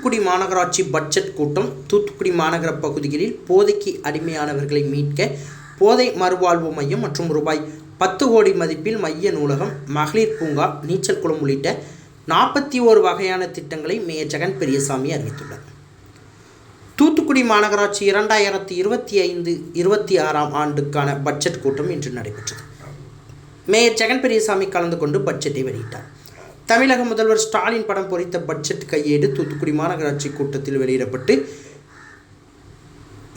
தூத்துக்குடி மாநகராட்சி பட்ஜெட் கூட்டம். தூத்துக்குடி மாநகர பகுதிகளில் போதைக்கு அடிமையானவர்களை மீட்க போதை மறுவாழ்வு மையம் மற்றும் ரூபாய் 10 கோடி மதிப்பில் மைய நூலகம், மகளிர் பூங்கா, நீச்சல் குளம் உள்ளிட்ட 41 வகையான திட்டங்களை மேயர் ஜெகன் பெரியசாமி அறிவித்துள்ளார். தூத்துக்குடி மாநகராட்சி 2025-26 ஆண்டுக்கான பட்ஜெட் கூட்டம் இன்று நடைபெற்றது. மேயர் ஜெகன் பெரியசாமி கலந்து கொண்டு பட்ஜெட்டை வெளியிட்டார். தமிழக முதல்வர் ஸ்டாலின் படம் பொறித்த பட்ஜெட் கையேடு தூத்துக்குடி மாநகராட்சி கூட்டத்தில் வெளியிடப்பட்டு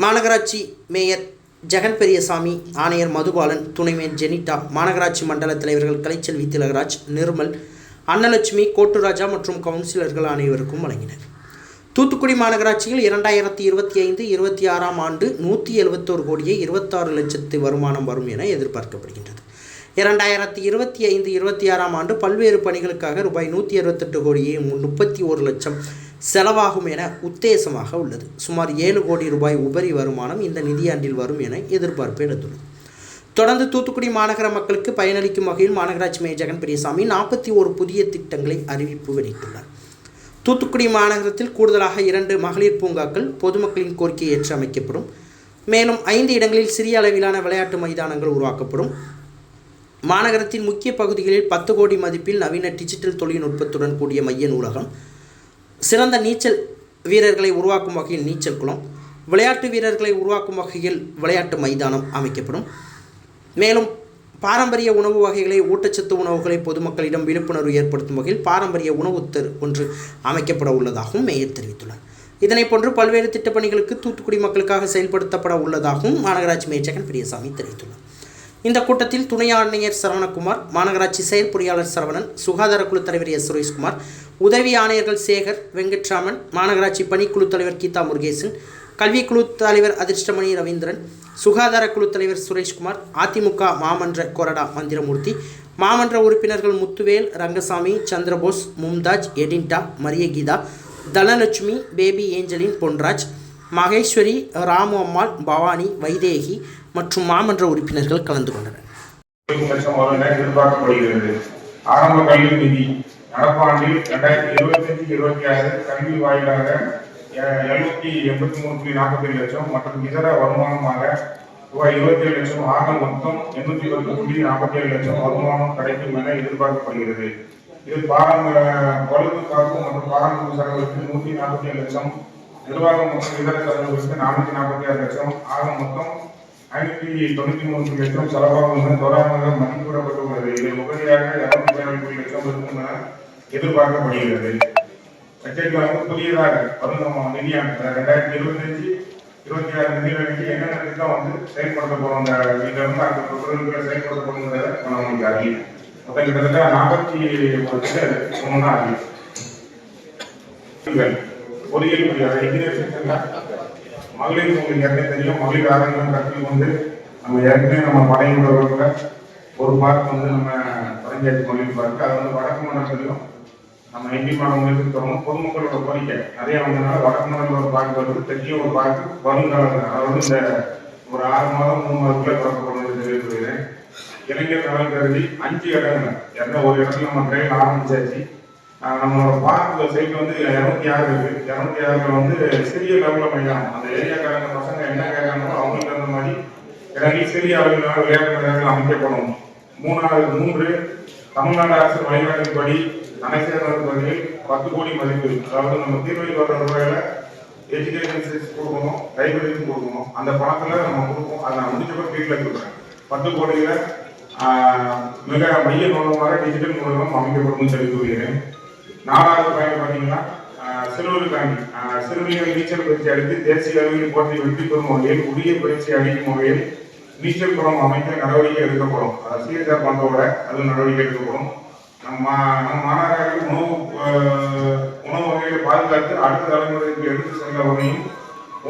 மாநகராட்சி மேயர் ஜெகன் பெரியசாமி, ஆணையர் மதுபாலன், துணை மேயர் ஜெனிட்டா, மாநகராட்சி மண்டல தலைவர்கள் கலைச்செல்வி திலகராஜ், நிர்மல், அன்னலட்சுமி, கோட்டுராஜா மற்றும் கவுன்சிலர்கள் அனைவருக்கும் வழங்கினர். தூத்துக்குடி மாநகராட்சியில் 2025-26 ஆண்டு 171 கோடியே 26 லட்சத்து வருமானம் வரும் என எதிர்பார்க்கப்படுகின்றது. 2025-26 ஆண்டு பல்வேறு பணிகளுக்காக ரூபாய் 168 கோடியே 31 லட்சம் செலவாகும் என உத்தேசமாக உள்ளது. சுமார் 7 கோடி ரூபாய் உபரி வருமானம் இந்த நிதியாண்டில் வரும் என எதிர்பார்ப்பு எழுந்துள்ளது. தொடர்ந்து தூத்துக்குடி மாநகர மக்களுக்கு பயனளிக்கும் வகையில் மாநகராட்சி மேயர் ஜெகன் பெரியசாமி 41 புதிய திட்டங்களை அறிவிப்பு வெளியிட்டுள்ளார். தூத்துக்குடி மாநகரத்தில் கூடுதலாக 2 மகளிர் பூங்காக்கள் பொதுமக்களின் கோரிக்கையை ஏற்று அமைக்கப்படும். மேலும் 5 இடங்களில் சிறிய அளவிலான விளையாட்டு மைதானங்கள் உருவாக்கப்படும். மாநகரத்தின் முக்கிய பகுதிகளில் 10 கோடி மதிப்பில் நவீன டிஜிட்டல் தொழில்நுட்பத்துடன் கூடிய மைய நூலகம், சிறந்த நீச்சல் வீரர்களை உருவாக்கும் வகையில் நீச்சல் குளம், விளையாட்டு வீரர்களை உருவாக்கும் வகையில் விளையாட்டு மைதானம் அமைக்கப்படும். மேலும் பாரம்பரிய உணவு வகைகளை, ஊட்டச்சத்து உணவுகளை பொதுமக்களிடம் விழிப்புணர்வு ஏற்படுத்தும் வகையில் பாரம்பரிய உணவு ஒன்று அமைக்கப்பட உள்ளதாகவும் மேயர் தெரிவித்துள்ளார். இதனை போன்று பல்வேறு திட்டப்பணிகளுக்கு தூத்துக்குடி மக்களுக்காக செயல்படுத்தப்பட உள்ளதாகவும் மாநகராட்சி மேயர் ஜெகன் பெரியசாமி தெரிவித்துள்ளார். இந்த கூட்டத்தில் துணை ஆணையர் சரவணகுமார், மாநகராட்சி செயற்பொறியாளர் சரவணன், சுகாதார குழு தலைவர் எஸ். சுரேஷ்குமார், உதவி ஆணையர்கள் சேகர், வெங்கட்ராமன், மாநகராட்சி பணிக்குழு தலைவர் கீதா முருகேசன், கல்விக்குழு தலைவர் அதிர்ஷ்டமணி ரவீந்திரன், சுகாதார குழு தலைவர் சுரேஷ்குமார், அதிமுக மாமன்ற கொறடா மந்திரமூர்த்தி, மாமன்ற உறுப்பினர்கள் முத்துவேல், ரங்கசாமி, சந்திரபோஸ், மும்தாஜ், எடின்டா, மரியகீதா, தனலட்சுமி, பேபி ஏஞ்சலின், பொன்ராஜ், மகேஸ்வரி, ராமு அம்மாள், பவானி, வைதேகி மற்றும் மாமன்ற உறுப்பினர்கள் கலந்து கொண்டனர். எதிர்பார்க்கப்படுகிறது. ஆரம்ப கல்வி நிதி நடப்பாண்டில் 2025-26 கல்வி வாயிலாக 783.47 லட்சம் மற்றும் இதர வருமானமாக ரூபாய் 27 லட்சம் ஆக மொத்தம் 810.47 லட்சம் வருமானம் கிடைக்கும் என எதிர்பார்க்கப்படுகிறது. இது பழுது காப்பு மற்றும் பாரம்பரிய செலவுகளுக்கு 147 லட்சம், நிர்வாகம் மற்றும் இதர செலவுகளுக்கு 446 லட்சம் ஆக மொத்தம் 593 லட்சம் செலவாகும் என தோராயமாக மதிப்பிடப்பட்டுள்ளது. இதில் உபரியாக 217 லட்சம் இருக்கும் என எதிர்பார்க்கப்படுகிறது. பட்ஜெட் புதியதாக வரும் நிதியாண்டு 2025-26 நிதியாண்டுக்கு என்னென்ன திட்டம் செயல்படுத்த போறோம், இதிலிருந்து அந்த பொருட்களை செயல்படுத்த போகிறத நமக்கு அறியும். மொத்தம் கிட்டத்தட்ட 41 திட்டம் அறியும். பொறியியல் இன்ஜினியர் செக்ஷன்ல மகளிர் உங்களுக்கு ஏற்கனவே தெரியும். மகளிர் ஆரோக்கியம் கருத்தில் கொண்டு நம்ம ஏற்கனவே நம்ம படையினர்கள ஒரு பார்க் நம்ம பரஞ்சாயத்து மகளிர் பார்க்கு, அது வடக்கு மண்டலத்திலையும் நம்ம எம்பி மாநில முயற்சி தொடங்கும். பொதுமக்களோட கோரிக்கை நிறைய வந்ததுனால வடக்கு மண்டலத்தில் ஒரு பார்க் வருது, தெற்கிய ஒரு பார்க்கு வருங்காலம், அதாவது இந்த ஒரு 6 மாதம் 3 மாதத்துக்குள்ள திறக்கப்படும் தெரிவித்துள்ளேன். இளைஞர் நலன் கருதி 5 இடங்கள், ஒரு இடத்துல நம்ம ட்ரெயின் ஆரம்பிச்சாச்சு. நம்மளோட பார்க்க சைட் 206 இருக்கு. 206 சிறிய லெவலில் மையம், அந்த ஏரியாக்காரங்க பசங்க என்ன கேட்கறாங்களோ அவங்களுக்கு தகுந்த மாதிரி இறங்கி சிறிய அளவிலான விளையாட்டு மையங்கள் அமைக்கப்படும். 3 தமிழ்நாடு அரசு வழிகாட்டின்படி அனைத்து பகுதியில் 10 கோடி மதிப்பு, அதாவது நம்ம தீர்வையில் வர்ற ரூபாயில எஜுகேஷன் கொடுக்கணும், லைப்ரரிக்கும் கொடுக்கணும். அந்த பணத்தில் நம்ம கொடுப்போம். அதை நான் முடிஞ்சப்போ வீட்டில் கொடுக்குறேன். 10 கோடியில் மிக மைய நூலகமாக டிஜிட்டல் நூலகம் அமைக்கப்படும் தெரிவித்துள்ளேன். 4வது பாயிண்ட் பார்த்தீங்கன்னா சிறுவருக்காண்டி சிறுமிகள் நீச்சல் பயிற்சி அளித்து தேசிய அளவில் போட்டி வெற்றி பெறும் வகையில் உரிய பயிற்சி அளிக்கும் வகையில் நீச்சல் குளம் அமைக்க நடவடிக்கை எடுக்கப்படும். சிஎஸ்ஆர் பண்டோட அது நடவடிக்கை எடுக்கப்படும். நம்ம மாநகராட்சி உணவு வகைகளை பாதுகாத்து அடுத்த தலைமுறைக்கு எடுத்து செல்ல வகையும்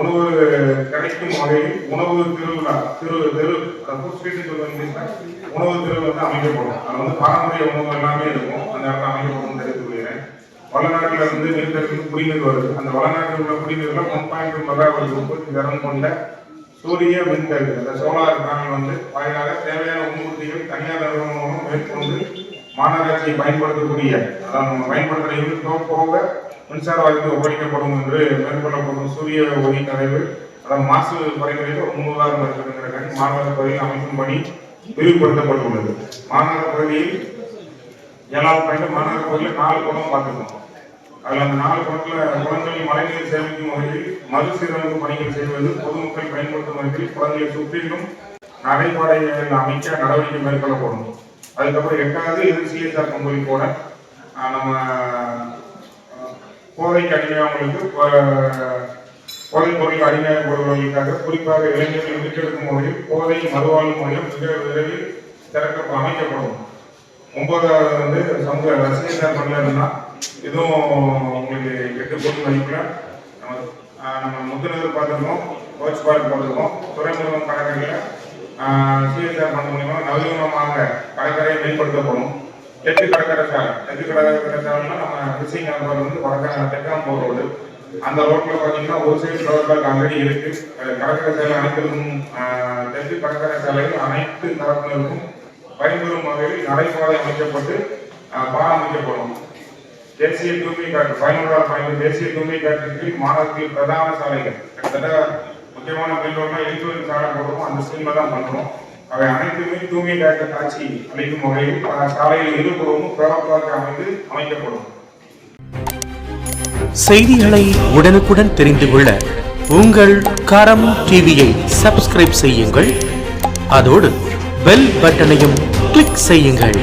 உணவு கிடைக்கும் வகையில் உணவு திருவிழா உணவு திருவிழா அமைக்கப்படும். அது பாரம்பரிய உணவு எல்லாமே இருக்கும். அந்த இடத்துல அமைக்கப்படும் தெரிவித்துள்ளேன். வளநாட்டில் நிலத்தடிக்கு குடிநீர் வருது. அந்த வளநாட்டில் உள்ள குடிநீர்ல 1.2 மெகாவாட் உற்பத்தி திறன் கொண்ட சூரிய மின்தேக்கு, அந்த சோலார் பேனல் வாயிலாக தேவையான உணவுகள் தனியார் நிறுவனம் மேற்கொண்டு மாநகராட்சியை பயன்படுத்தக்கூடிய, அதாவது நம்ம பயன்படுத்துகிற யூனிட் போக மின்சார வாரியத்துக்கு ஒப்படைக்கப்படும் என்று மேற்கொள்ளப்படும் சூரிய ஒளி கரைவு, அதாவது மாசு குறைகிறது ஒரு 30,000 இருக்கிற மாநகர பகுதியில் அமைக்கும் பணி விரிவுபடுத்தப்பட்டுள்ளது. மாநகர பகுதியில் 7வது பாயிண்ட், மாநகர பகுதியில் 4 குளம் பார்த்துக்கணும். அதில் அந்த 4 குளங்களில் மழைநீர் சேமிக்கும் வகையில் மறுசீரமைப்பு பணிகள் செய்வது, பொதுமக்கள் பயன்படுத்தும் வகையில் குளங்களை சுற்றிலும் நடைபாதைகள் அமைக்க நடவடிக்கை மேற்கொள்ளப்படும். அதுக்கப்புறம் 8வது இது CSR பங்களிப்பு போல நம்ம போதைக்கு அடிமையாளர்களுக்கு, போதைப் பொருள் அடிமையாகப்படுவதற்காக குறிப்பாக இளைஞர்கள் மீட்டெடுக்கும் வகையில் போதை மறுவாழ்வு மையம் மிக விரைவில் அமைக்கப்படும். 9வது வந்து சமூக CSR பண்ணலன்னா இதுவும் உங்களுக்கு 8 கோடி மதிப்பில் நம்ம முத்துநகர் பார்த்துருக்கோம், கோச் பார்க் பார்த்துருக்கோம், துறைமுகம் கடற்கரையில் CSR பண்ண மூலியமா நவீனமாக கடற்கரையை மேம்படுத்தப்படும். தெற்கு கடற்கரை சாலைன்னா நம்ம விசிங் வந்து தெற்காம் போகிற ரோடு. அந்த ரோட்டில் பார்த்தீங்கன்னா ஒரு சைடு ஃப்ளவர் பார்க் ஆல்ரெடி இருக்கு. கடற்கரை சாலை அனைத்திற்கும் தெற்கு கடற்கரை சாலையில் அனைத்து தரப்பினருக்கும் பயன்பெறும் வகையில் நடைபாதை அமைக்கப்பட்டு பாலம் அமைக்கப்படும். தேசிய தூய்மை காற்று 11வது பாயிண்ட், தேசிய தூய்மை காற்றின் மாநகரத்தில் பிரதான சாலைகள் கிட்டத்தட்ட முக்கியமான பில்லோன்னா 70 சாலை போடுறோம். அந்த ஸ்கீம்ல தான் பண்ணுறோம். அவை அனைத்துமே தூய்மை காற்று காட்சி அளிக்கும் வகையில் சாலையில் இருபுறமும் ஃப்ளவர் அமைக்கப்படும். செய்திகளை உடனுக்குடன் தெரிந்து கொள்ள உங்கள் கரம் டிவியை சப்ஸ்கிரைப் செய்யுங்கள். அதோடு பெல் பட்டனையும் கிளிக் செய்யுங்கள்.